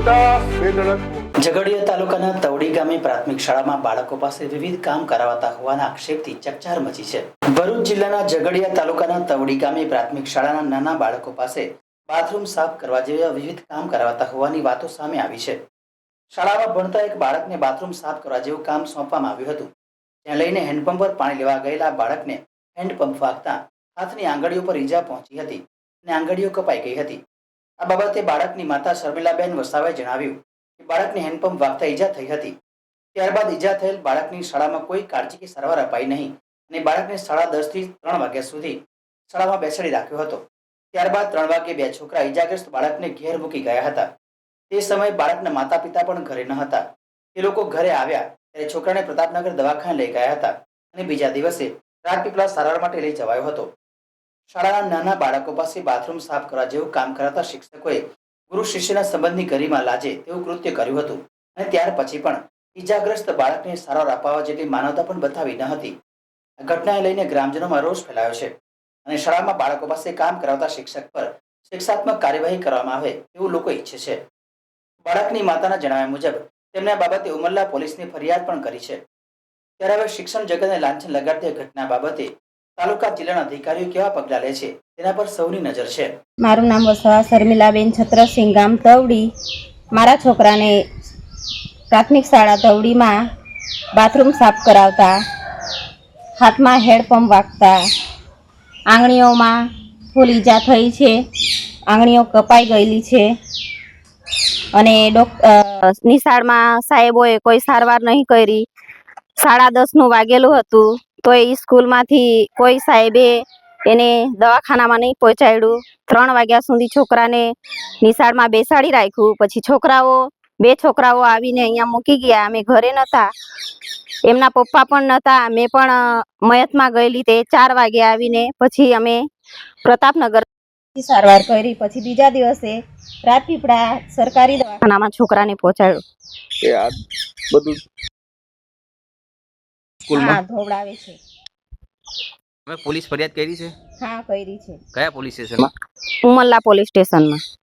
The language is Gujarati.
ઝઘડિયા તાલુકાના તવડી ગામે પ્રાથમિક શાળામાં બાળકો પાસે વિવિધ કામ કરાવતા હોવાના આક્ષેપથી ચકચાર મચી છે। ભરૂચ જિલ્લાના ઝઘડિયા તાલુકાના તવડી ગામે પ્રાથમિક શાળાના નાના બાળકો પાસે બાથરૂમ સાફ કરવા જેવા વિવિધ કામ કરાવતા હોવાની વાતો સામે આવી છે। શાળામાં ભણતા એક બાળકને બાથરૂમ સાફ કરવા જેવું કામ સોંપવામાં આવ્યું હતું, જ્યાં લઈને હેન્ડપંપ પર પાણી લેવા ગયેલા બાળકને હેન્ડપંપ વાગતા હાથની આંગળીઓ પર ઈજા પહોંચી હતી અને આંગળીઓ કપાઈ ગઈ હતી। આ બાબતે બાળકની માતા શર્મિલાબેન વસાવાએ જણાવ્યું કે બાળકને હેન્ડપંપ વાગતા ઈજા થઈ હતી। ત્યારબાદ ઈજા થયેલ બાળકની શાળામાં કોઈ કાળજી કે સારવાર અપાઈ નહીં અને બાળકને 10:30 થી 3 વાગ્યા સુધી શાળામાં બેસાડી રાખ્યો હતો। ત્યારબાદ 3 વાગે બે છોકરા ઈજાગ્રસ્ત બાળકને ઘેર મૂકી ગયા હતા। તે સમયે બાળકના માતા પિતા પણ ઘરે ન હતા। તે લોકો ઘરે આવ્યા ત્યારે છોકરાને પ્રતાપનગર દવાખાને લઈ ગયા હતા અને બીજા દિવસે રાજપીપળા સારવાર માટે લઈ જવાયો હતો। શાળાના નાના બાળકો પાસે બાથરૂમ સાફ કરવા જેવું કામ કરાતા શિક્ષકોએ ગુરુ શિષ્યના સંબંધની ગરિમા લાજે તેવું કૃત્ય કર્યું હતું અને ત્યાર પછી પણ ઈજાગ્રસ્ત બાળકને સારવાર અપાવવા જેટલી માનવતા પણ બતાવી ન હતી। આ ઘટનાને લઈને ગ્રામજનોમાં રોષ ફેલાયો છે અને શાળામાં બાળકો પાસે કામ કરાવતા શિક્ષક પર શિક્ષાત્મક કાર્યવાહી કરવામાં આવે તેવું લોકો ઈચ્છે છે। બાળકની માતાના જણાવ્યા મુજબ તેમણે આ બાબતે ઉમરલા પોલીસને ફરિયાદ પણ કરી છે। ત્યારે હવે શિક્ષણ જગતને લાંછન લગાડતી ઘટના બાબતે તાલુકા જિલ્લાના અધિકારીઓ કેવા પગલાં લે છે તેના પર સૌની નજર છે। મારું નામ વસાવા શર્મિલાબેન છત્રસિંહ, ગામ તવડી। મારા છોકરાને પ્રાથમિક શાળા તવડીમાં બાથરૂમ સાફ કરાવતા હાથમાં હેન્ડપંપ વાગતા આંગળીઓમાં ફૂલ ઈજા થઈ છે, આંગળીઓ કપાઈ ગયેલી છે અને નિશાળમાં સાહેબોએ કોઈ સારવાર નહીં કરી। 10:30 વાગેલું હતું તો એ સ્કૂલમાંથી કોઈ સાહેબે એને દવાખાનામાં નહીં પહોંચાડ્યું। 3 વાગ્યા સુધી છોકરાને નિશાળમાં બેસાડી રાખ્યું। પછી બે છોકરાઓ આવીને અહીંયા મૂકી ગયા। અમે ઘરે નહોતા, એમના પપ્પા પણ નહોતા, મેં પણ મયતમાં ગયેલી। તે 4 વાગે આવીને પછી અમે પ્રતાપનગર સારવાર કરી। પછી બીજા દિવસે રાજપીપળા સરકારી દવાખાનામાં છોકરાને પહોંચાડ્યો। હા, ધોવડાવે છે। તમે પોલીસ ફરિયાદ કરી છે? હા, કરી છે। કયા પોલીસ સ્ટેશનમાં? ઉમરલા પોલીસ સ્ટેશનમાં।